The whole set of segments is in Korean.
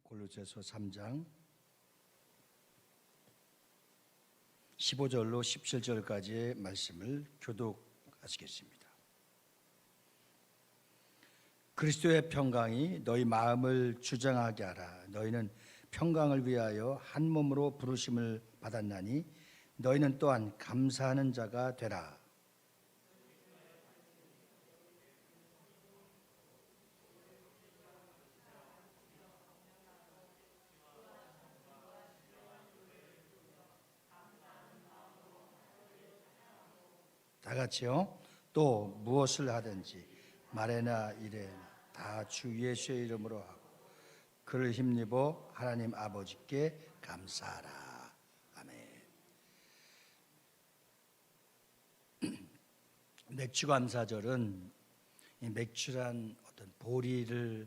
골로새서 3장 15절로 17절까지의 말씀을 교독하시겠습니다. 그리스도의 평강이 너희 마음을 주장하게 하라. 너희는 평강을 위하여 한 몸으로 부르심을 받았나니 너희는 또한 감사하는 자가 되라. 다 같이요. 또 무엇을 하든지 말에나 이래나 다 주 예수의 이름으로 하고 그를 힘입어 하나님 아버지께 감사하라. 아멘. 맥주감사절은 이 맥주란 어떤 보리를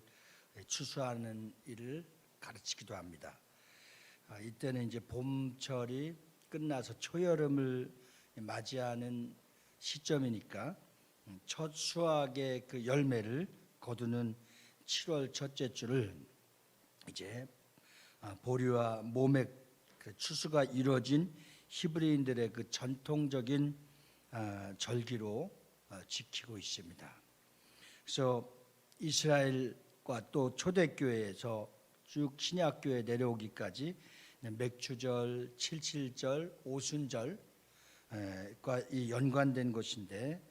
추수하는 일을 가르치기도 합니다. 이때는 이제 봄철이 끝나서 초여름을 맞이하는 시점이니까 첫 수확의 그 열매를 거두는 7월 첫째 주를 이제 보리와 모맥 추수가 이루어진 히브리인들의 그 전통적인 절기로 지키고 있습니다. 그래서 이스라엘과 또 초대교회에서 쭉 신약교회에 내려오기까지 맥주절, 칠칠절, 오순절 과 이 연관된 것인데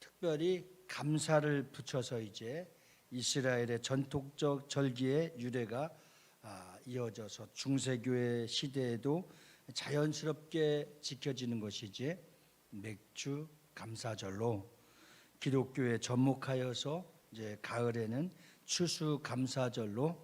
특별히 감사를 붙여서 이제 이스라엘의 전통적 절기의 유래가 이어져서 중세교회 시대에도 자연스럽게 지켜지는 것이지 맥주 감사절로 기독교에 접목하여서 이제 가을에는 추수 감사절로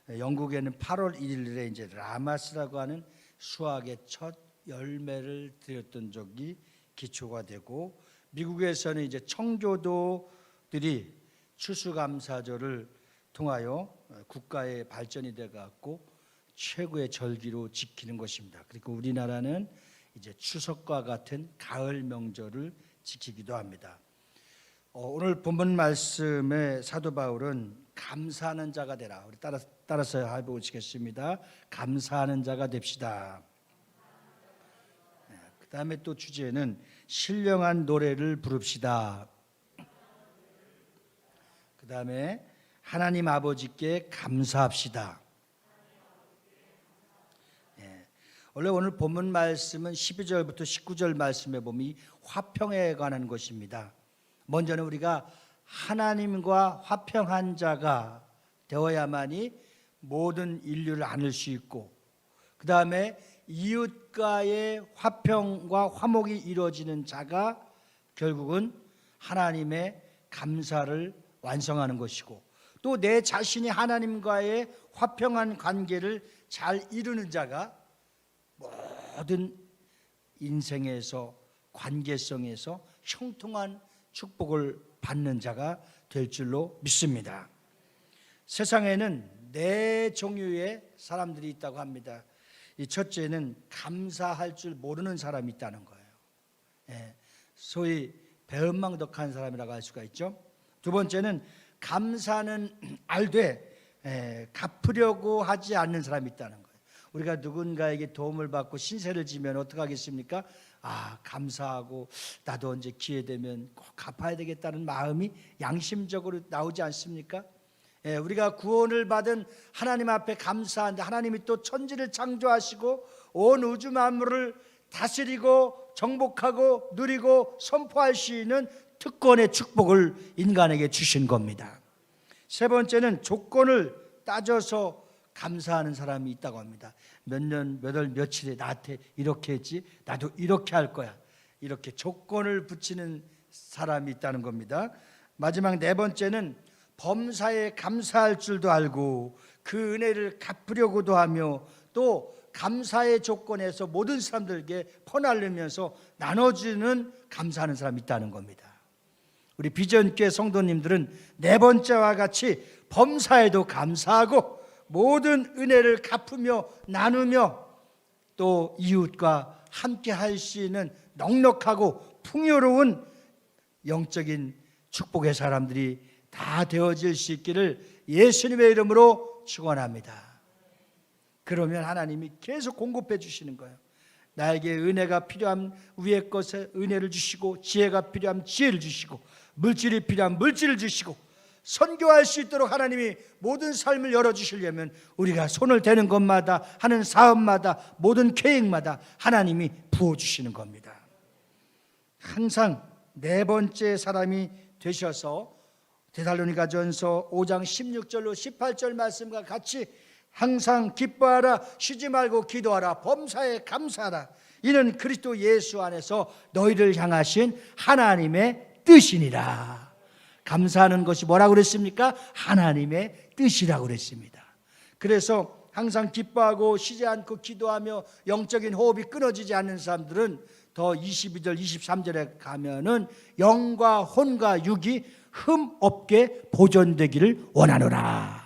영국에는 8월 1일에 이제 라마스라고 하는 수학의 첫 열매를 드렸던 적이 기초가 되고 미국에서는 이제 청교도들이 추수감사절을 통하여 국가의 발전이 돼 갖고 최고의 절기로 지키는 것입니다. 그리고 우리나라는 이제 추석과 같은 가을 명절을 지키기도 합니다. 오늘 본문 말씀의 사도 바울은 감사하는 자가 되라. 우리 따라서 해보시겠습니다. 감사하는 자가 됩시다. 그 다음에 또 주제는 신령한 노래를 부릅시다. 그 다음에 하나님 아버지께 감사합시다. 원래 오늘 본문 말씀은 12절부터 19절 말씀에 보면 이 화평에 관한 것입니다. 먼저는 우리가 하나님과 화평한 자가 되어야만이 모든 인류를 안을 수 있고 그 다음에 이웃과의 화평과 화목이 이루어지는 자가 결국은 하나님의 감사를 완성하는 것이고 또 내 자신이 하나님과의 화평한 관계를 잘 이루는 자가 모든 인생에서 관계성에서 형통한 축복을 받는 자가 될 줄로 믿습니다. 세상에는 네 종류의 사람들이 있다고 합니다. 이 첫째는 감사할 줄 모르는 사람이 있다는 거예요. 소위 배은망덕한 사람이라고 할 수가 있죠. 두 번째는 감사는 알되 갚으려고 하지 않는 사람이 있다는 거예요. 우리가 누군가에게 도움을 받고 신세를 지면 어떻게 하겠습니까? 감사하고 나도 언제 기회 되면 꼭 갚아야 되겠다는 마음이 양심적으로 나오지 않습니까? 우리가 구원을 받은 하나님 앞에 감사한데 하나님이 또 천지를 창조하시고 온 우주 만물을 다스리고 정복하고 누리고 선포할 수 있는 특권의 축복을 인간에게 주신 겁니다. 세 번째는 조건을 따져서 감사하는 사람이 있다고 합니다. 몇 년, 몇 월, 며칠에 나한테 이렇게 했지 나도 이렇게 할 거야. 이렇게 조건을 붙이는 사람이 있다는 겁니다. 마지막 네 번째는 범사에 감사할 줄도 알고 그 은혜를 갚으려고도 하며 또 감사의 조건에서 모든 사람들에게 퍼나르면서 나눠주는 감사하는 사람이 있다는 겁니다. 우리 비전교회 성도님들은 네 번째와 같이 범사에도 감사하고 모든 은혜를 갚으며 나누며 또 이웃과 함께 할 수 있는 넉넉하고 풍요로운 영적인 축복의 사람들이 다 되어질 수 있기를 예수님의 이름으로 축원합니다. 그러면 하나님이 계속 공급해 주시는 거예요. 나에게 은혜가 필요한 위의 것에 은혜를 주시고, 지혜가 필요한 지혜를 주시고, 물질이 필요한 물질을 주시고, 선교할 수 있도록 하나님이 모든 삶을 열어주시려면 우리가 손을 대는 것마다, 하는 사업마다, 모든 계획마다 하나님이 부어주시는 겁니다. 항상 네 번째 사람이 되셔서 데살로니가전서 5장 16절로 18절 말씀과 같이 항상 기뻐하라, 쉬지 말고 기도하라, 범사에 감사하라, 이는 그리스도 예수 안에서 너희를 향하신 하나님의 뜻이니라. 감사하는 것이 뭐라고 그랬습니까? 하나님의 뜻이라고 그랬습니다. 그래서 항상 기뻐하고 쉬지 않고 기도하며 영적인 호흡이 끊어지지 않는 사람들은 더 22절 23절에 가면은 영과 혼과 육이 흠 없게 보존되기를 원하노라.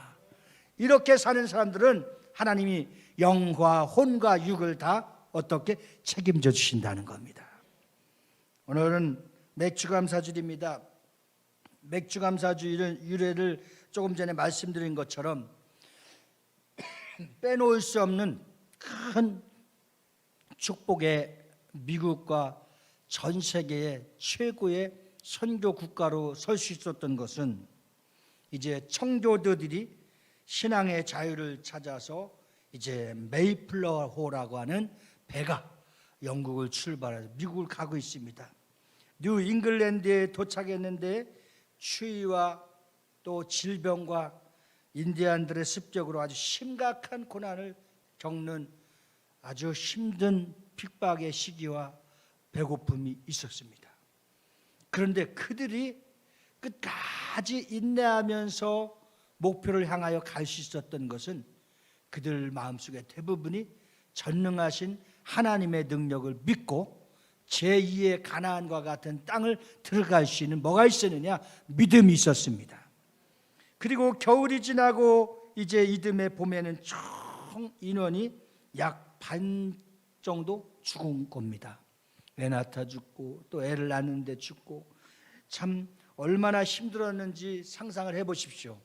이렇게 사는 사람들은 하나님이 영과 혼과 육을 다 어떻게 책임져 주신다는 겁니다. 오늘은 맥주감사주일입니다. 맥주감사주일은 유래를 조금 전에 말씀드린 것처럼 빼놓을 수 없는 큰 축복의 미국과 전 세계의 최고의 선교 국가로 설 수 있었던 것은 이제 청교도들이 신앙의 자유를 찾아서 이제 메이플러호라고 하는 배가 영국을 출발해서 미국을 가고 있습니다. 뉴 잉글랜드에 도착했는데 추위와 또 질병과 인디안들의 습격으로 아주 심각한 고난을 겪는 아주 힘든 핍박의 시기와 배고픔이 있었습니다. 그런데 그들이 끝까지 인내하면서 목표를 향하여 갈 수 있었던 것은 그들 마음속에 대부분이 전능하신 하나님의 능력을 믿고 제2의 가나안과 같은 땅을 들어갈 수 있는 뭐가 있었느냐? 믿음이 있었습니다. 그리고 겨울이 지나고 이제 이듬해 봄에는 총 인원이 약 반 정도 죽은 겁니다. 애 낳다 죽고 또 애를 낳는데 죽고, 참 얼마나 힘들었는지 상상을 해보십시오.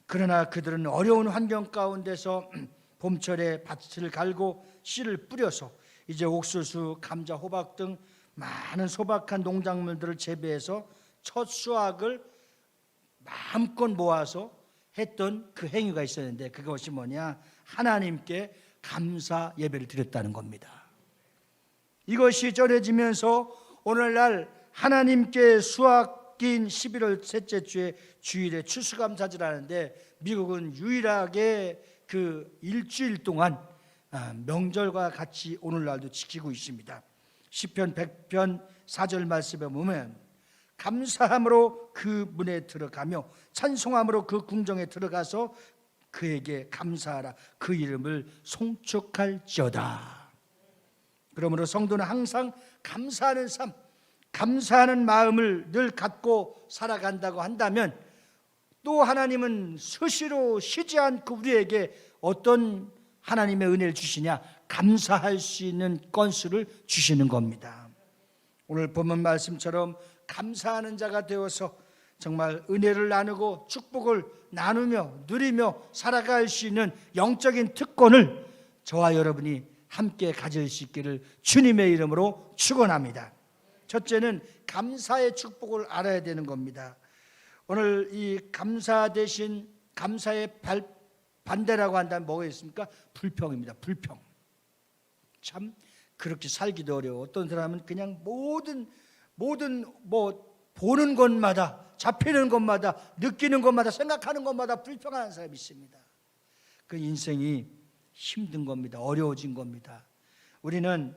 그러나 그들은 어려운 환경 가운데서 봄철에 밭을 갈고 씨를 뿌려서 이제 옥수수, 감자, 호박 등 많은 소박한 농작물들을 재배해서 첫 수확을 마음껏 모아서 했던 그 행위가 있었는데, 그것이 뭐냐? 하나님께 감사 예배를 드렸다는 겁니다. 이것이 전해지면서 오늘날 하나님께 수확인 11월 셋째 주에 주일에 추수감사절 하는데, 미국은 유일하게 그 일주일 동안 명절과 같이 오늘날도 지키고 있습니다. 시편 100편 4절 말씀에 보면 감사함으로 그 문에 들어가며 찬송함으로 그 궁정에 들어가서 그에게 감사하라, 그 이름을 송축할지어다. 그러므로 성도는 항상 감사하는 삶, 감사하는 마음을 늘 갖고 살아간다고 한다면, 또 하나님은 수시로 쉬지 않고 우리에게 어떤 하나님의 은혜를 주시냐? 감사할 수 있는 건수를 주시는 겁니다. 오늘 본문 말씀처럼 감사하는 자가 되어서 정말 은혜를 나누고 축복을 나누며 누리며 살아갈 수 있는 영적인 특권을 저와 여러분이 함께 가질 수 있기를 주님의 이름으로 축원합니다. 첫째는 감사의 축복을 알아야 되는 겁니다. 오늘 이 감사 대신 감사의 반대라고 한다면 뭐가 있습니까? 불평입니다. 불평. 참 그렇게 살기도 어려워. 어떤 사람은 그냥 모든 보는 것마다, 잡히는 것마다, 느끼는 것마다, 생각하는 것마다 불평하는 사람이 있습니다. 그 인생이 힘든 겁니다. 어려워진 겁니다. 우리는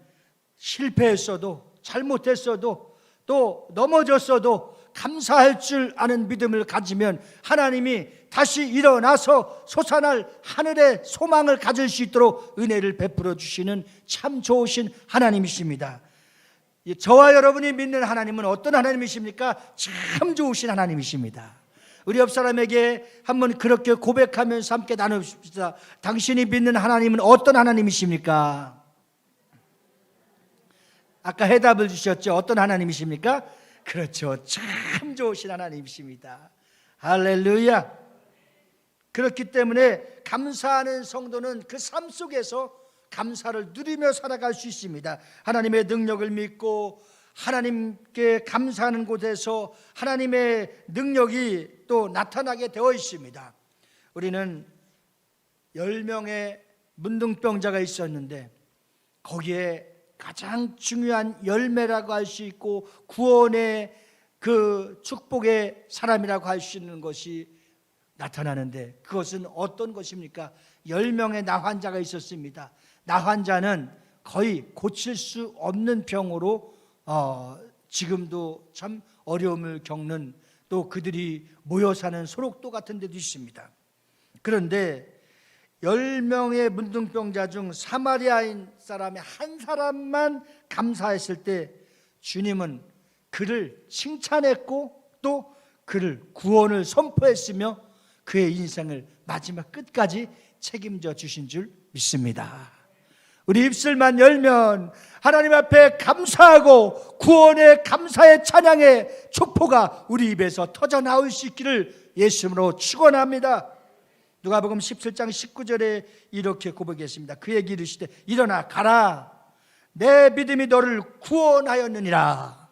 실패했어도, 잘못했어도, 또 넘어졌어도 감사할 줄 아는 믿음을 가지면 하나님이 다시 일어나서 솟아날 하늘의 소망을 가질 수 있도록 은혜를 베풀어 주시는 참 좋으신 하나님이십니다. 저와 여러분이 믿는 하나님은 어떤 하나님이십니까? 참 좋으신 하나님이십니다. 우리 옆 사람에게 한번 그렇게 고백하면서 함께 나눕시다. 당신이 믿는 하나님은 어떤 하나님이십니까? 아까 해답을 주셨죠. 어떤 하나님이십니까? 그렇죠. 참 좋으신 하나님이십니다. 할렐루야. 그렇기 때문에 감사하는 성도는 그 삶 속에서 감사를 누리며 살아갈 수 있습니다. 하나님의 능력을 믿고 하나님께 감사하는 곳에서 하나님의 능력이 또 나타나게 되어 있습니다. 우리는 10명의 문둥병자가 있었는데 거기에 가장 중요한 열매라고 할 수 있고 구원의 그 축복의 사람이라고 할 수 있는 것이 나타나는데 그것은 어떤 것입니까? 10명의 나환자가 있었습니다. 나환자는 거의 고칠 수 없는 병으로 지금도 참 어려움을 겪는 또 그들이 모여 사는 소록도 같은 데도 있습니다. 그런데 10명의 문둥병자 중 사마리아인 사람의 한 사람만 감사했을 때 주님은 그를 칭찬했고 또 그를 구원을 선포했으며 그의 인생을 마지막 끝까지 책임져 주신 줄 믿습니다. 우리 입술만 열면 하나님 앞에 감사하고 구원의 감사의 찬양의 촉포가 우리 입에서 터져 나올 수 있기를 예수님으로 축원합니다. 누가복음 17장 19절에 이렇게 고백했습니다. 그에게 이르시되 일어나 가라 내 믿음이 너를 구원하였느니라.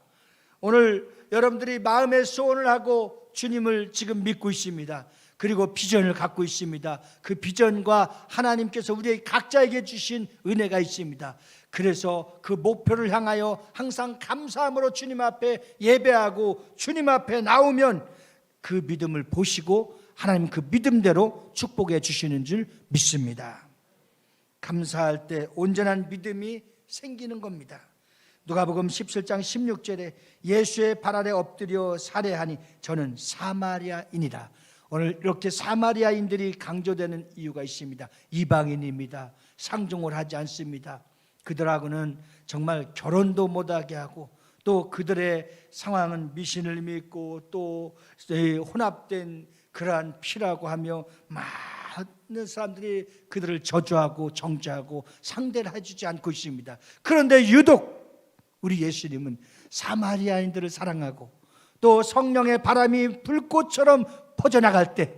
오늘 여러분들이 마음의 소원을 하고 주님을 지금 믿고 있습니다. 그리고 비전을 갖고 있습니다. 그 비전과 하나님께서 우리 각자에게 주신 은혜가 있습니다. 그래서 그 목표를 향하여 항상 감사함으로 주님 앞에 예배하고 주님 앞에 나오면 그 믿음을 보시고 하나님 그 믿음대로 축복해 주시는 줄 믿습니다. 감사할 때 온전한 믿음이 생기는 겁니다. 누가복음 17장 16절에 예수의 발 아래 엎드려 살해하니 저는 사마리아인이다. 오늘 이렇게 사마리아인들이 강조되는 이유가 있습니다. 이방인입니다. 상종을 하지 않습니다. 그들하고는 정말 결혼도 못하게 하고 또 그들의 상황은 미신을 믿고 또 혼합된 그러한 피라고 하며 많은 사람들이 그들을 저주하고 정죄하고 상대를 해주지 않고 있습니다. 그런데 유독 우리 예수님은 사마리아인들을 사랑하고 또 성령의 바람이 불꽃처럼 퍼져나갈 때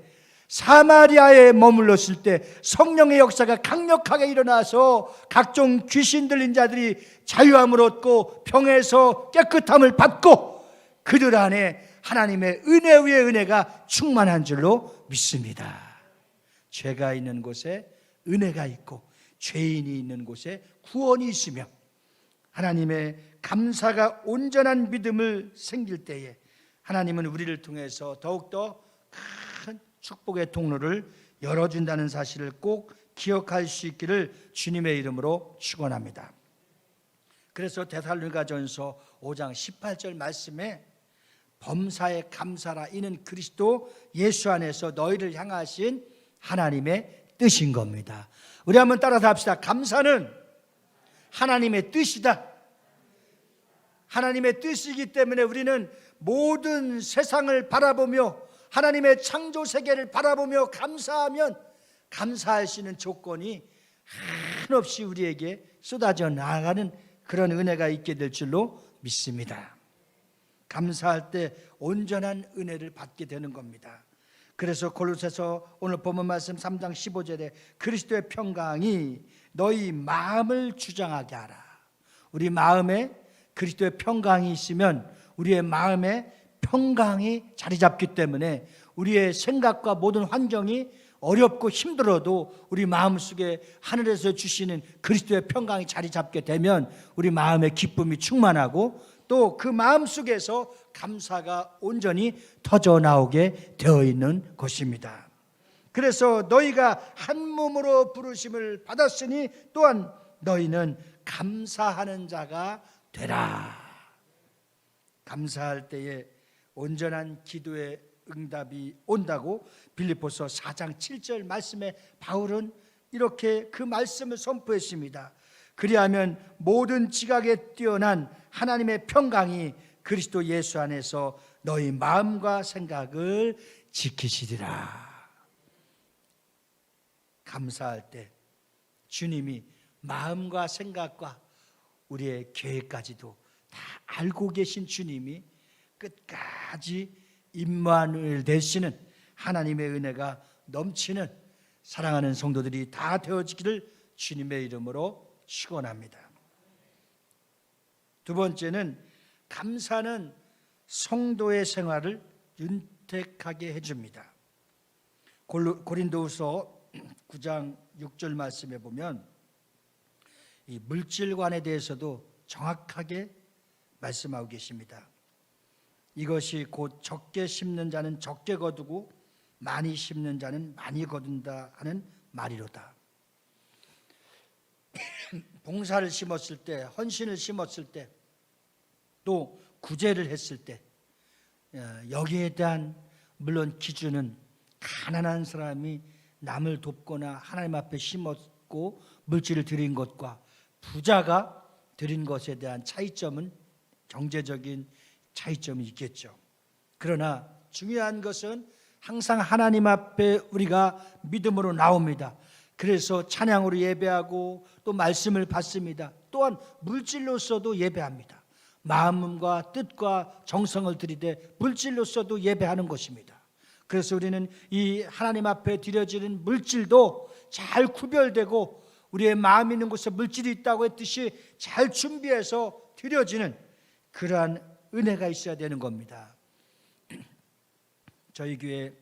사마리아에 머물렀을 때 성령의 역사가 강력하게 일어나서 각종 귀신 들린 자들이 자유함을 얻고 병에서 깨끗함을 받고 그들 안에 하나님의 은혜 위에 은혜가 충만한 줄로 믿습니다. 죄가 있는 곳에 은혜가 있고 죄인이 있는 곳에 구원이 있으며 하나님의 감사가 온전한 믿음을 생길 때에 하나님은 우리를 통해서 더욱더 큰 축복의 통로를 열어준다는 사실을 꼭 기억할 수 있기를 주님의 이름으로 축원합니다. 그래서 데살로니가전서 5장 18절 말씀에 범사에 감사라 이는 그리스도 예수 안에서 너희를 향하신 하나님의 뜻인 겁니다. 우리 한번 따라서 합시다. 감사는 하나님의 뜻이다. 하나님의 뜻이기 때문에 우리는 모든 세상을 바라보며 하나님의 창조 세계를 바라보며 감사하면 감사할 수 있는 조건이 한없이 우리에게 쏟아져 나가는 그런 은혜가 있게 될 줄로 믿습니다. 감사할 때 온전한 은혜를 받게 되는 겁니다. 그래서 골로새서 오늘 본문 말씀 3장 15절에 그리스도의 평강이 너희 마음을 주장하게 하라. 우리 마음에 그리스도의 평강이 있으면 우리의 마음에 평강이 자리 잡기 때문에 우리의 생각과 모든 환경이 어렵고 힘들어도 우리 마음속에 하늘에서 주시는 그리스도의 평강이 자리 잡게 되면 우리 마음에 기쁨이 충만하고 또 그 마음속에서 감사가 온전히 터져 나오게 되어 있는 것입니다. 그래서 너희가 한 몸으로 부르심을 받았으니 또한 너희는 감사하는 자가 되라. 감사할 때에 온전한 기도의 응답이 온다고 빌립보서 4장 7절 말씀에 바울은 이렇게 그 말씀을 선포했습니다. 그리하면 모든 지각에 뛰어난 하나님의 평강이 그리스도 예수 안에서 너희 마음과 생각을 지키시리라. 감사할 때 주님이 마음과 생각과 우리의 계획까지도 다 알고 계신 주님이 끝까지 임마누엘 되시는 하나님의 은혜가 넘치는 사랑하는 성도들이 다 되어지기를 주님의 이름으로 축원합니다. 두 번째는 감사는 성도의 생활을 윤택하게 해줍니다. 고린도후서 9장 6절 말씀에 보면 이 물질관에 대해서도 정확하게 말씀하고 계십니다. 이것이 곧 적게 심는 자는 적게 거두고 많이 심는 자는 많이 거둔다 하는 말이로다. 봉사를 심었을 때, 헌신을 심었을 때, 또 구제를 했을 때, 여기에 대한 물론 기준은 가난한 사람이 남을 돕거나 하나님 앞에 심었고 물질을 드린 것과 부자가 드린 것에 대한 차이점은 경제적인 차이점이 있겠죠. 그러나 중요한 것은 항상 하나님 앞에 우리가 믿음으로 나옵니다. 그래서 찬양으로 예배하고 또 말씀을 받습니다. 또한 물질로서도 예배합니다. 마음과 뜻과 정성을 들이되 물질로서도 예배하는 것입니다. 그래서 우리는 이 하나님 앞에 드려지는 물질도 잘 구별되고 우리의 마음이 있는 곳에 물질이 있다고 했듯이 잘 준비해서 드려지는 그러한 은혜가 있어야 되는 겁니다. 저희 교회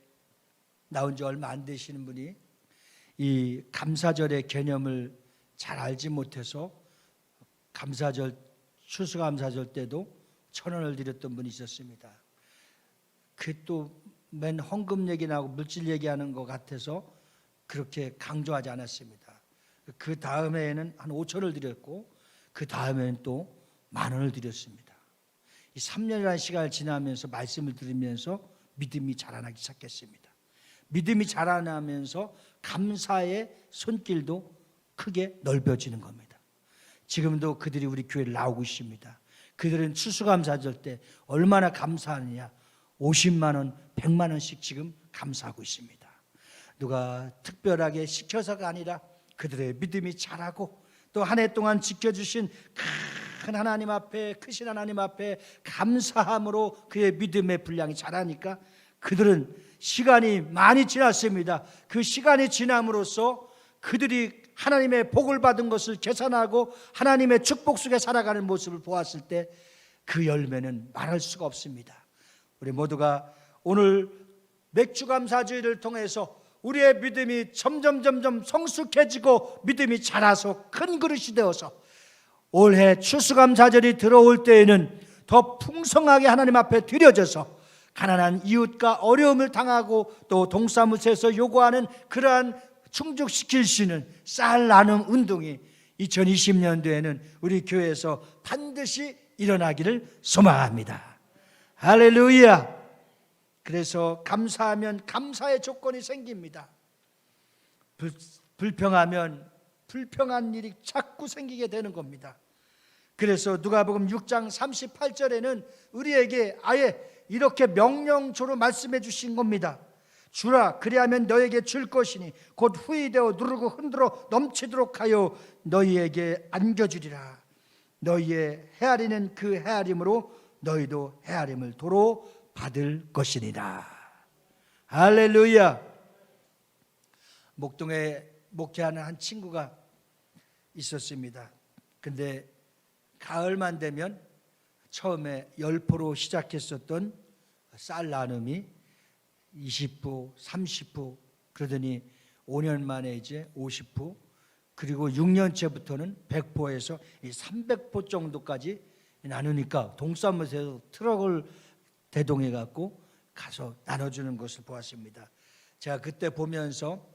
나온 지 얼마 안 되시는 분이 이 감사절의 개념을 잘 알지 못해서 감사절, 추수감사절 때도 1,000원을 드렸던 분이 있었습니다. 그 또 맨 헌금 얘기 나오고 물질 얘기하는 것 같아서 그렇게 강조하지 않았습니다. 그 다음에는 한 5,000원을 드렸고 그 다음에는 또 10,000원을 드렸습니다. 이 3년이라는 시간을 지나면서 말씀을 들으면서 믿음이 자라나기 시작했습니다. 믿음이 자라나면서 감사의 손길도 크게 넓어지는 겁니다. 지금도 그들이 우리 교회를 나오고 있습니다. 그들은 추수감사절 때 얼마나 감사하느냐, 50만 원, 100만 원씩 지금 감사하고 있습니다. 누가 특별하게 시켜서가 아니라 그들의 믿음이 자라고 또 한 해 동안 지켜주신 큰 하나님 앞에, 크신 하나님 앞에 감사함으로 그의 믿음의 분량이 자라니까 그들은 시간이 많이 지났습니다. 그 시간이 지남으로써 그들이 하나님의 복을 받은 것을 계산하고 하나님의 축복 속에 살아가는 모습을 보았을 때 그 열매는 말할 수가 없습니다. 우리 모두가 오늘 맥주감사주의를 통해서 우리의 믿음이 점점 성숙해지고 믿음이 자라서 큰 그릇이 되어서 올해 추수감사절이 들어올 때에는 더 풍성하게 하나님 앞에 드려져서 가난한 이웃과 어려움을 당하고 또 동사무소에서 요구하는 그러한 충족시킬 수 있는 쌀 나눔 운동이 2020년도에는 우리 교회에서 반드시 일어나기를 소망합니다. 할렐루야. 그래서 감사하면 감사의 조건이 생깁니다. 불평하면 불평한 일이 자꾸 생기게 되는 겁니다. 그래서 누가복음 6장 38절에는 우리에게 아예 이렇게 명령조로 말씀해 주신 겁니다. 주라, 그리하면 너에게 줄 것이니 곧 후히 되어 누르고 흔들어 넘치도록 하여 너희에게 안겨주리라. 너희의 헤아리는 그 헤아림으로 너희도 헤아림을 도로 받을 것이니라. 할렐루야. 목동에 목회하는 한 친구가 있었습니다. 근데 가을만 되면 처음에 10포로 시작했었던 쌀 나눔이 20포, 30포, 그러더니 5년 만에 이제 50포, 그리고 6년째부터는 100포에서 300포 정도까지 나누니까 동사무소에서 트럭을 대동해 갖고 가서 나눠주는 것을 보았습니다. 제가 그때 보면서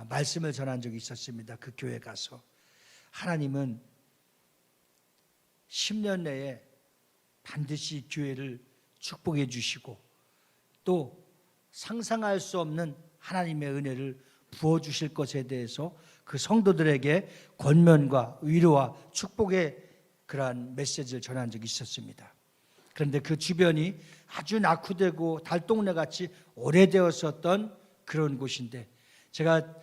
말씀을 전한 적이 있었습니다. 그 교회 가서 하나님은 10년 내에 반드시 교회를 축복해 주시고 또 상상할 수 없는 하나님의 은혜를 부어주실 것에 대해서 그 성도들에게 권면과 위로와 축복의 그러한 메시지를 전한 적이 있었습니다. 그런데 그 주변이 아주 낙후되고 달동네같이 오래되었었던 그런 곳인데 제가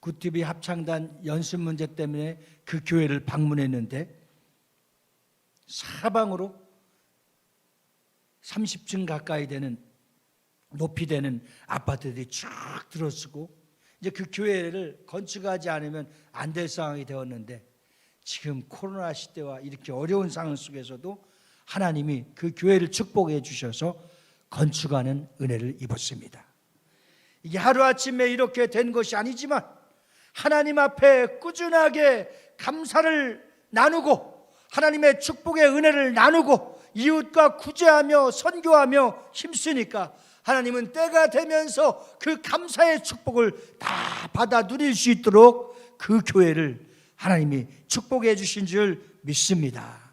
굿TV 합창단 연습 문제 때문에 그 교회를 방문했는데 사방으로 30층 가까이 되는 높이 되는 아파트들이 쭉 들어서고 이제 그 교회를 건축하지 않으면 안 될 상황이 되었는데, 지금 코로나 시대와 이렇게 어려운 상황 속에서도 하나님이 그 교회를 축복해 주셔서 건축하는 은혜를 입었습니다. 이게 하루아침에 이렇게 된 것이 아니지만 하나님 앞에 꾸준하게 감사를 나누고 하나님의 축복의 은혜를 나누고 이웃과 구제하며 선교하며 힘쓰니까 하나님은 때가 되면서 그 감사의 축복을 다 받아 누릴 수 있도록 그 교회를 하나님이 축복해 주신 줄 믿습니다.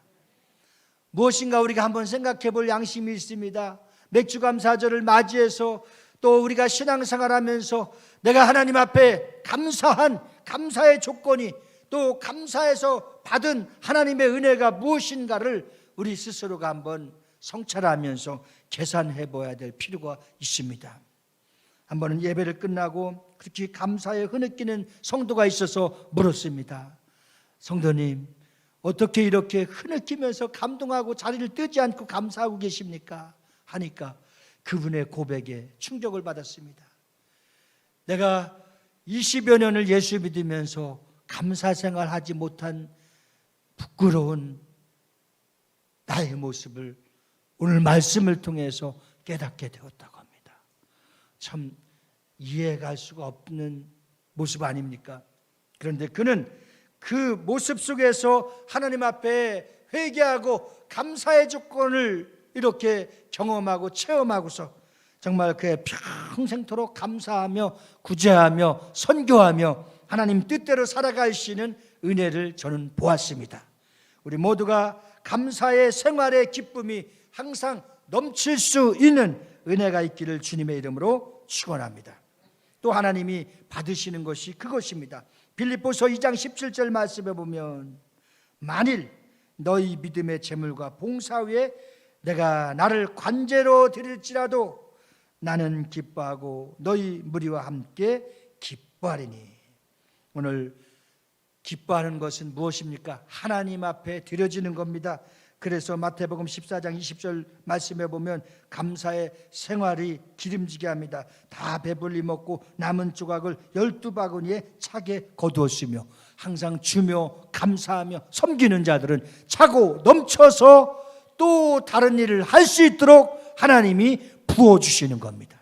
무엇인가 우리가 한번 생각해 볼 양심이 있습니다. 맥주감사절을 맞이해서 또 우리가 신앙생활하면서 내가 하나님 앞에 감사한 감사의 조건이, 또 감사해서 받은 하나님의 은혜가 무엇인가를 우리 스스로가 한번 성찰하면서 계산해 보아야 될 필요가 있습니다. 한 번은 예배를 끝나고 그렇게 감사에 흐느끼는 성도가 있어서 물었습니다. 성도님, 어떻게 이렇게 흐느끼면서 감동하고 자리를 뜨지 않고 감사하고 계십니까? 하니까 그분의 고백에 충격을 받았습니다. 내가 20여 년을 예수 믿으면서 감사 생활하지 못한 부끄러운 나의 모습을 오늘 말씀을 통해서 깨닫게 되었다고 합니다. 참 이해갈 수가 없는 모습 아닙니까? 그런데 그는 그 모습 속에서 하나님 앞에 회개하고 감사의 조건을 이렇게 경험하고 체험하고서 정말 그의 평생토록 감사하며 구제하며 선교하며 하나님 뜻대로 살아갈 수 있는 은혜를 저는 보았습니다. 우리 모두가 감사의 생활의 기쁨이 항상 넘칠 수 있는 은혜가 있기를 주님의 이름으로 축원합니다. 또 하나님이 받으시는 것이 그것입니다. 빌립보서 2장 17절 말씀에 보면 만일 너희 믿음의 재물과 봉사 위에 내가 나를 관제로 드릴지라도 나는 기뻐하고 너희 무리와 함께 기뻐하리니. 오늘 기뻐하는 것은 무엇입니까? 하나님 앞에 드려지는 겁니다. 그래서 마태복음 14장 20절 말씀에 보면 감사의 생활이 기름지게 합니다. 다 배불리 먹고 남은 조각을 12바구니에 차게 거두었으며 항상 주며 감사하며 섬기는 자들은 차고 넘쳐서 또 다른 일을 할 수 있도록 하나님이 부어주시는 겁니다.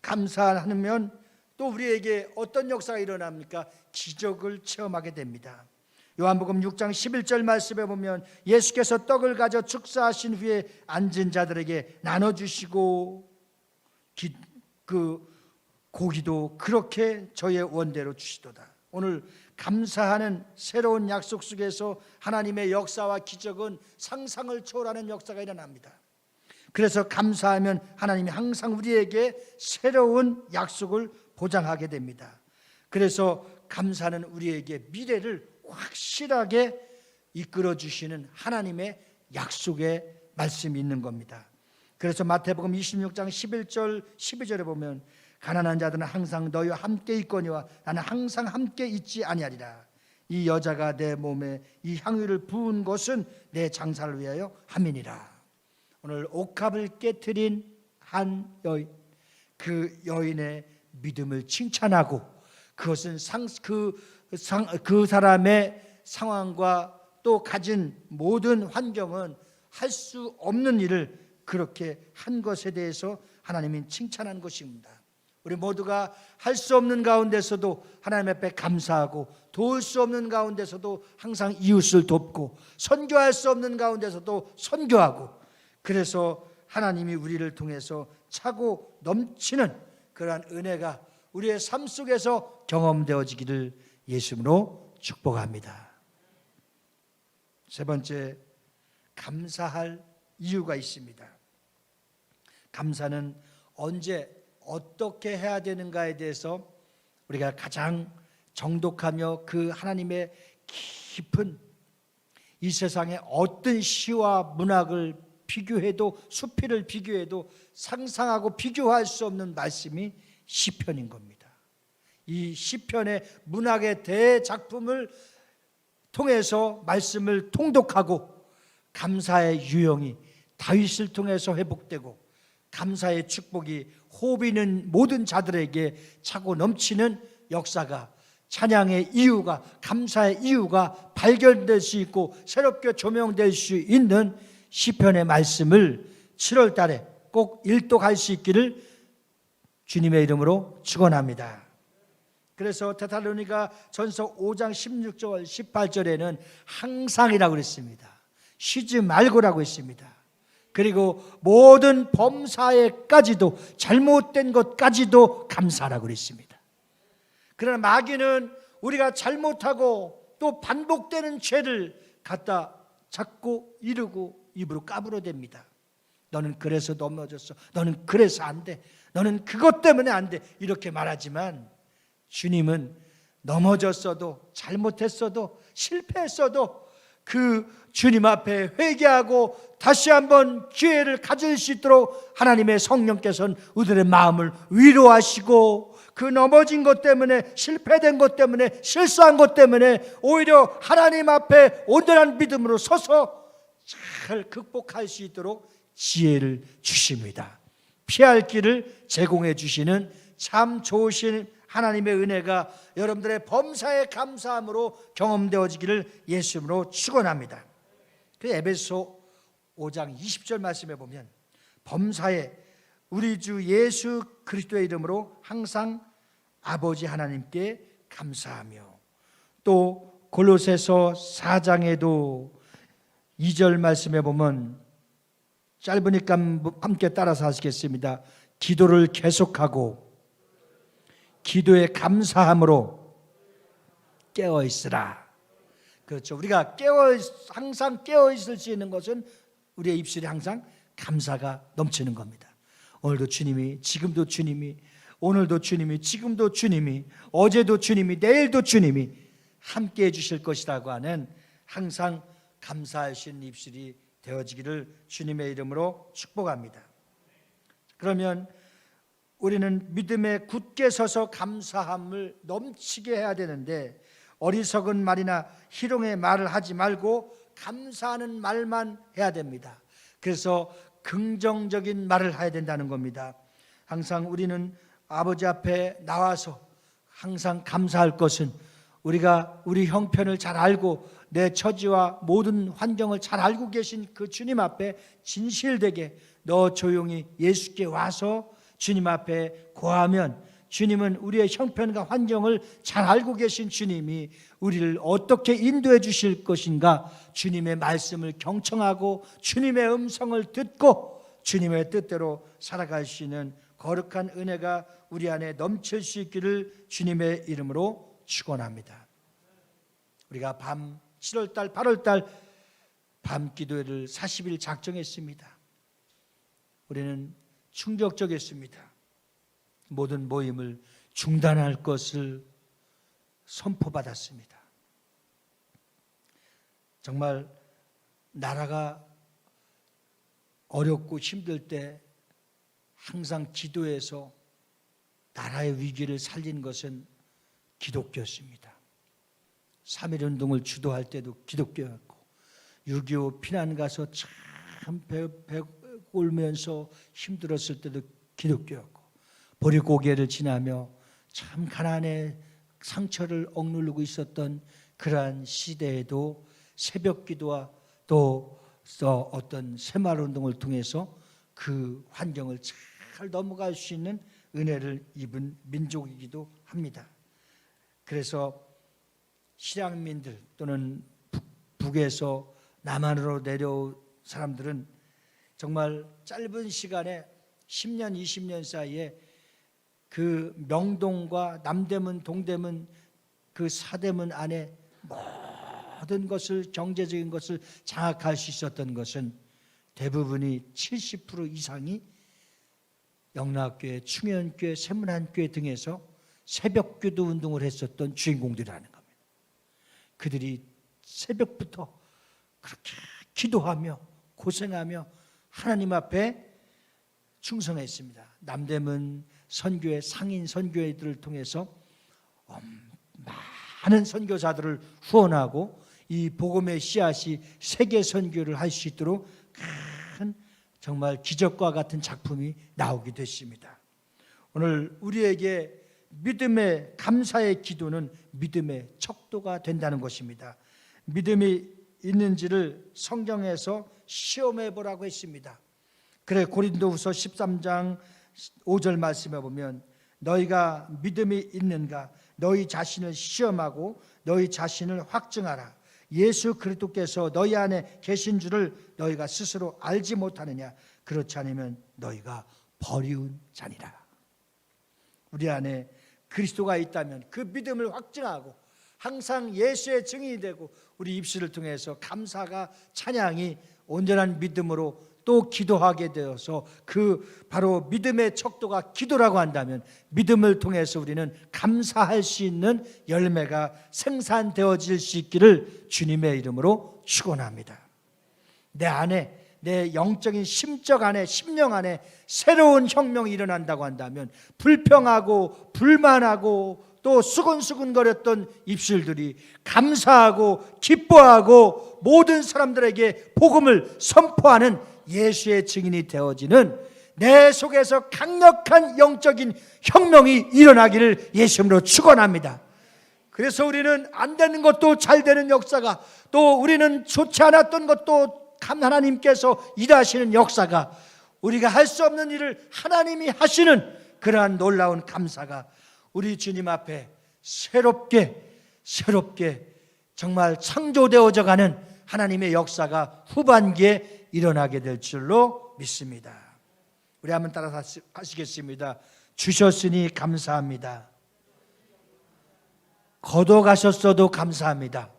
감사하면 또 우리에게 어떤 역사가 일어납니까? 기적을 체험하게 됩니다. 요한복음 6장 11절 말씀에 보면 예수께서 떡을 가져 축사하신 후에 앉은 자들에게 나눠주시고 그 고기도 그렇게 저의 원대로 주시도다. 오늘 감사하는 새로운 약속 속에서 하나님의 역사와 기적은 상상을 초월하는 역사가 일어납니다. 그래서 감사하면 하나님이 항상 우리에게 새로운 약속을 보장하게 됩니다. 그래서 감사는 우리에게 미래를 확실하게 이끌어 주시는 하나님의 약속의 말씀이 있는 겁니다. 그래서 마태복음 26장 11절 12절에 보면 가난한 자들은 항상 너희와 함께 있거니와 나는 항상 함께 있지 아니하리라. 이 여자가 내 몸에 이 향유를 부은 것은 내 장사를 위하여 함이니라. 오늘 옥합을 깨트린 한 여인, 그 여인의 믿음을 칭찬하고 그것은 그 사람의 상황과 또 가진 모든 환경은 할 수 없는 일을 그렇게 한 것에 대해서 하나님이 칭찬한 것입니다. 우리 모두가 할 수 없는 가운데서도 하나님 앞에 감사하고 도울 수 없는 가운데서도 항상 이웃을 돕고 선교할 수 없는 가운데서도 선교하고 그래서 하나님이 우리를 통해서 차고 넘치는 그러한 은혜가 우리의 삶 속에서 경험되어지기를 예수님으로 축복합니다. 세 번째, 감사할 이유가 있습니다. 감사는 언제 어떻게 해야 되는가에 대해서 우리가 가장 정독하며 그 하나님의 깊은 이 세상의 어떤 시와 문학을 비교해도 수필을 비교해도 상상하고 비교할 수 없는 말씀이 시편인 겁니다. 이 시편의 문학의 대작품을 통해서 말씀을 통독하고 감사의 유형이 다윗을 통해서 회복되고 감사의 축복이 호흡 있는 모든 자들에게 차고 넘치는 역사가, 찬양의 이유가, 감사의 이유가 발견될 수 있고 새롭게 조명될 수 있는 시편의 말씀을 7월 달에 꼭 일독할 수 있기를 주님의 이름으로 축원합니다. 그래서 데살로니가 전서 5장 16절 18절에는 항상이라고 그랬습니다. 쉬지 말고라고 했습니다. 그리고 모든 범사에까지도, 잘못된 것까지도 감사라고 그랬습니다. 그러나 마귀는 우리가 잘못하고 또 반복되는 죄를 갖다 잡고 이르고 입으로 까불어댑니다. 너는 그래서 넘어졌어, 너는 그래서 안 돼, 너는 그것 때문에 안 돼, 이렇게 말하지만 주님은 넘어졌어도 잘못했어도 실패했어도 그 주님 앞에 회개하고 다시 한번 기회를 가질 수 있도록 하나님의 성령께서는 우리들의 마음을 위로하시고, 그 넘어진 것 때문에, 실패된 것 때문에, 실수한 것 때문에 오히려 하나님 앞에 온전한 믿음으로 서서 잘 극복할 수 있도록 지혜를 주십니다. 피할 길을 제공해 주시는 참 좋으신 하나님의 은혜가 여러분들의 범사에 감사함으로 경험되어지기를 예수님으로 축원합니다. 그 에베소 5장 20절 말씀에 보면 범사에 우리 주 예수 그리스도의 이름으로 항상 아버지 하나님께 감사하며, 또 골로새서 4장에도 2절 말씀에 보면 짧으니까 함께 따라서 하시겠습니다. 기도를 계속하고 기도에 감사함으로 깨어 있으라. 그렇죠. 우리가 항상 깨어 있을 수 있는 것은 우리의 입술에 항상 감사가 넘치는 겁니다. 오늘도 주님이, 지금도 주님이, 오늘도 주님이, 지금도 주님이, 어제도 주님이, 내일도 주님이 함께 해주실 것이라고 하는 항상 감사할 수 있는 입술이 되어지기를 주님의 이름으로 축복합니다. 그러면 우리는 믿음에 굳게 서서 감사함을 넘치게 해야 되는데, 어리석은 말이나 희롱의 말을 하지 말고 감사하는 말만 해야 됩니다. 그래서 긍정적인 말을 해야 된다는 겁니다. 항상 우리는 아버지 앞에 나와서 항상 감사할 것은, 우리가 우리 형편을 잘 알고 내 처지와 모든 환경을 잘 알고 계신 그 주님 앞에 진실되게 너 조용히 예수께 와서 주님 앞에 고하면, 주님은 우리의 형편과 환경을 잘 알고 계신 주님이 우리를 어떻게 인도해 주실 것인가, 주님의 말씀을 경청하고 주님의 음성을 듣고 주님의 뜻대로 살아갈 수 있는 거룩한 은혜가 우리 안에 넘칠 수 있기를 주님의 이름으로 축원합니다. 우리가 7월달 8월달 밤 기도회를 40일 작정했습니다. 우리는 충격적이었습니다. 모든 모임을 중단할 것을 선포받았습니다. 정말 나라가 어렵고 힘들 때 항상 기도해서 나라의 위기를 살린 것은 기독교였습니다. 3.1운동을 주도할 때도 기독교였고, 6.25 피난 가서 참 배 꼴면서 힘들었을 때도 기독교였고, 보릿고개를 지나며 참 가난의 상처를 억누르고 있었던 그러한 시대에도 새벽 기도와 또 어떤 새마을운동을 통해서 그 환경을 잘 넘어갈 수 있는 은혜를 입은 민족이기도 합니다. 그래서 실향민들 또는 북에서 남한으로 내려온 사람들은 정말 짧은 시간에 10년, 20년 사이에 그 명동과 남대문, 동대문, 그 사대문 안에 모든 것을, 경제적인 것을 장악할 수 있었던 것은 대부분이 70% 이상이 영락교회, 충현교회, 세문안교회 등에서 새벽기도 운동을 했었던 주인공들이라는 겁니다. 그들이 새벽부터 그렇게 기도하며 고생하며 하나님 앞에 충성했습니다. 남대문 선교회, 상인 선교회들을 통해서 많은 선교사들을 후원하고 이 복음의 씨앗이 세계 선교를 할 수 있도록 큰 정말 기적과 같은 작품이 나오게 됐습니다. 오늘 우리에게 믿음의 감사의 기도는 믿음의 척도가 된다는 것입니다. 믿음이 있는지를 성경에서 시험해 보라고 했습니다. 그래 고린도후서 13장 5절 말씀에 보면 너희가 믿음이 있는가 너희 자신을 시험하고 너희 자신을 확증하라. 예수 그리스도께서 너희 안에 계신 줄을 너희가 스스로 알지 못하느냐. 그렇지 않으면 너희가 버리운 자니라. 우리 안에 그리스도가 있다면 그 믿음을 확증하고 항상 예수의 증인이 되고 우리 입술을 통해서 감사가 찬양이 온전한 믿음으로 또 기도하게 되어서 그 바로 믿음의 척도가 기도라고 한다면 믿음을 통해서 우리는 감사할 수 있는 열매가 생산되어질 수 있기를 주님의 이름으로 축원합니다. 내 안에 내 영적인 심적 안에 심령 안에 새로운 혁명이 일어난다고 한다면 불평하고 불만하고 또 수근수근거렸던 입술들이 감사하고 기뻐하고 모든 사람들에게 복음을 선포하는 예수의 증인이 되어지는 내 속에서 강력한 영적인 혁명이 일어나기를 예수님으로 축원합니다. 그래서 우리는 안 되는 것도 잘 되는 역사가 또 우리는 좋지 않았던 것도 하나님께서 일하시는 역사가 우리가 할 수 없는 일을 하나님이 하시는 그러한 놀라운 감사가 우리 주님 앞에 새롭게 정말 창조되어져 가는 하나님의 역사가 후반기에 일어나게 될 줄로 믿습니다. 우리 한번 따라 하시겠습니다. 주셨으니 감사합니다. 걷어가셨어도 감사합니다.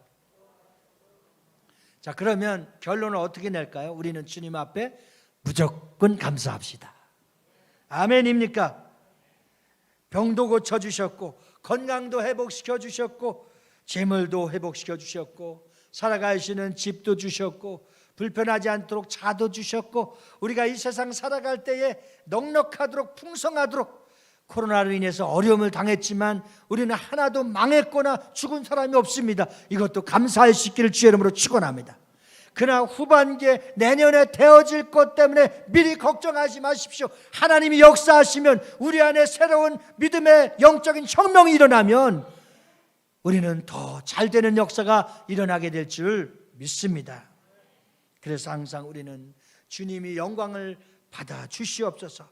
자, 그러면 결론을 어떻게 낼까요? 우리는 주님 앞에 무조건 감사합시다. 아멘입니까? 병도 고쳐주셨고 건강도 회복시켜 주셨고 재물도 회복시켜 주셨고 살아가시는 집도 주셨고 불편하지 않도록 차도 주셨고 우리가 이 세상 살아갈 때에 넉넉하도록 풍성하도록 코로나로 인해서 어려움을 당했지만 우리는 하나도 망했거나 죽은 사람이 없습니다. 이것도 감사할 수 있기를 주의 이름으로 축원합니다. 그러나 후반기에 내년에 되어질 것 때문에 미리 걱정하지 마십시오. 하나님이 역사하시면 우리 안에 새로운 믿음의 영적인 혁명이 일어나면 우리는 더 잘되는 역사가 일어나게 될 줄 믿습니다. 그래서 항상 우리는 주님이 영광을 받아 주시옵소서.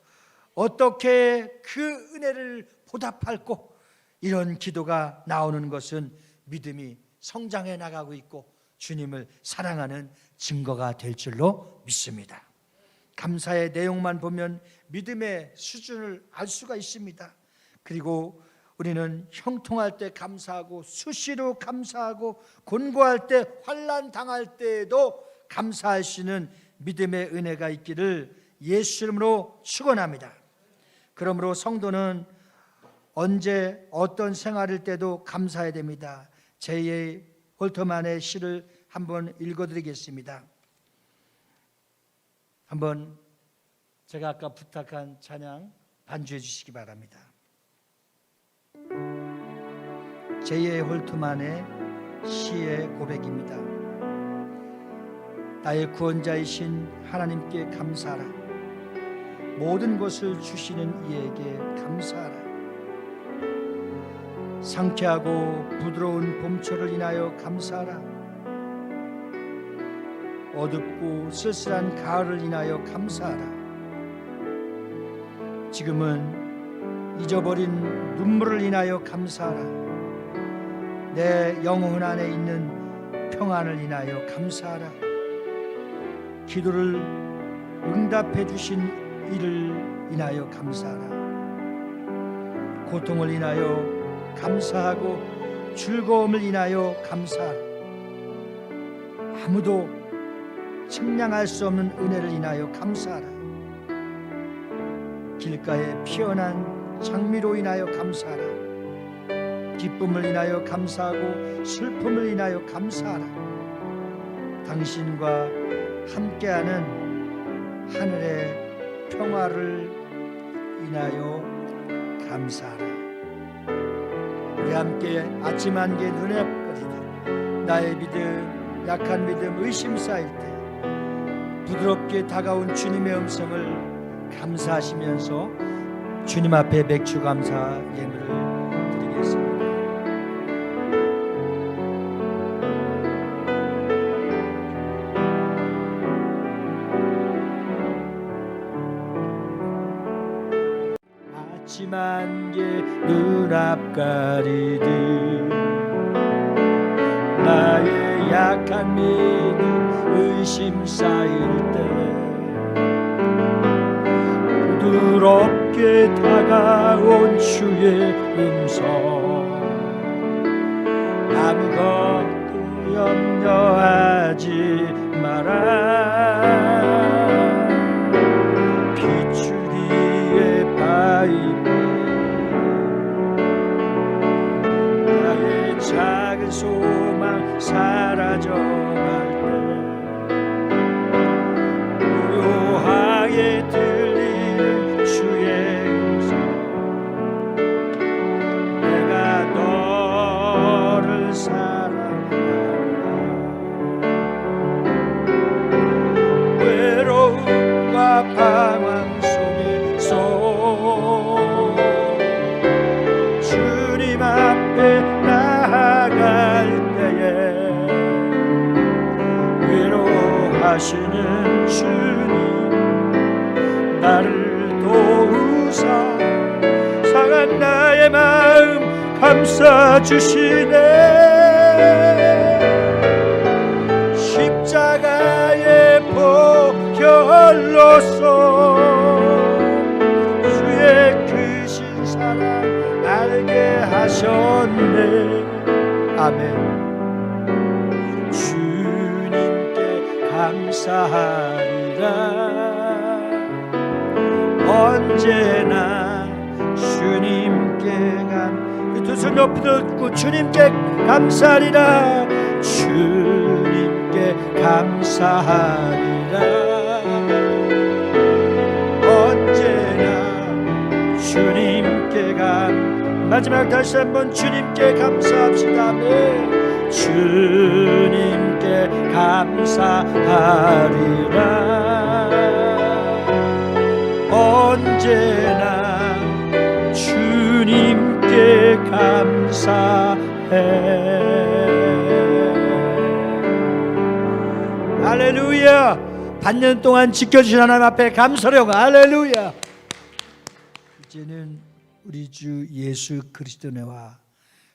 어떻게 그 은혜를 보답할꼬 이런 기도가 나오는 것은 믿음이 성장해 나가고 있고 주님을 사랑하는 증거가 될 줄로 믿습니다. 감사의 내용만 보면 믿음의 수준을 알 수가 있습니다. 그리고 우리는 형통할 때 감사하고 수시로 감사하고 곤고할 때 환난 당할 때에도 감사하시는 믿음의 은혜가 있기를 예수 이름으로 축원합니다. 그러므로 성도는 언제 어떤 생활일 때도 감사해야 됩니다. J.A. 홀터만의 시를 한번 읽어드리겠습니다. 한번 제가 아까 부탁한 찬양 반주해 주시기 바랍니다. J.A. 홀트만의 시의 고백입니다. 나의 구원자이신 하나님께 감사하라. 모든 것을 주시는 이에게 감사하라. 상쾌하고 부드러운 봄철을 인하여 감사하라. 어둡고 쓸쓸한 가을을 인하여 감사하라. 지금은 잊어버린 눈물을 인하여 감사하라. 내 영혼 안에 있는 평안을 인하여 감사하라. 기도를 응답해 주신 이를 인하여 감사하라. 고통을 인하여 감사하고 즐거움을 인하여 감사하라. 아무도 측량할 수 없는 은혜를 인하여 감사하라. 길가에 피어난 장미로 인하여 감사하라. 기쁨을 인하여 감사하고 슬픔을 인하여 감사하라. 당신과 함께하는 하늘의 평화를 인하여 감사하라. 우리 함께 아침 안개 눈에 끄리다 나의 믿음 약한 믿음 의심 쌓일 때 부드럽게 다가온 주님의 음성을 감사하시면서 주님 앞에 맥주 감사 예물을 드리겠습니다. 아침 안개 눈앞 가리듯 나의 약한 믿음 의심 쌓일 때 부드럽게 다가온 주의 음성 아무것도 염려하지 마라 비추기의 바위보 나의 작은 소망 사라져갈 때 고요하게 들리는 주의 음성 내가 너를 사랑한다 외로움과 방황 속에서 주님 앞에 나아갈 때에 위로하시는 주님 나를 도우사 상한 나의 마음 감싸주시네 십자가의 보혈로서 주의 크신 사랑 알게 하셨네 아멘 주님께 감사하리라 언제나 주님께 두 손 높이 들고 주님께 감사하리라 주님께 감사하리라 언제나 주님께 마지막 다시 한번 주님께 감사합시다 네. 주님께 감사하리라 언제나 주님께 감사해 할렐루야 반년 동안 지켜주신 하나님 앞에 감사하려고 할렐루야 이제는 우리 주 예수 그리스도와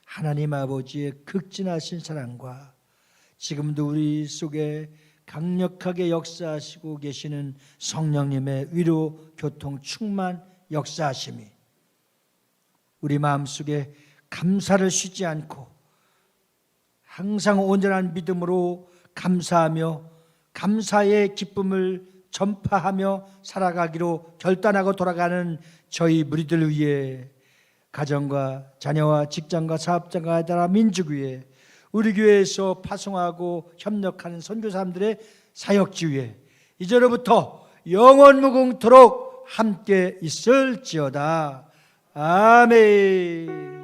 하나님 아버지의 극진하신 사랑과 지금도 우리 속에 강력하게 역사하시고 계시는 성령님의 위로 교통 충만 역사하심이 우리 마음속에 감사를 쉬지 않고 항상 온전한 믿음으로 감사하며 감사의 기쁨을 전파하며 살아가기로 결단하고 돌아가는 저희 무리들 위해 가정과 자녀와 직장과 사업장과 나라 민족 위에 우리 교회에서 파송하고 협력하는 선교사람들의 사역지 위에 이제로부터 영원 무궁토록 함께 있을지어다. 아멘.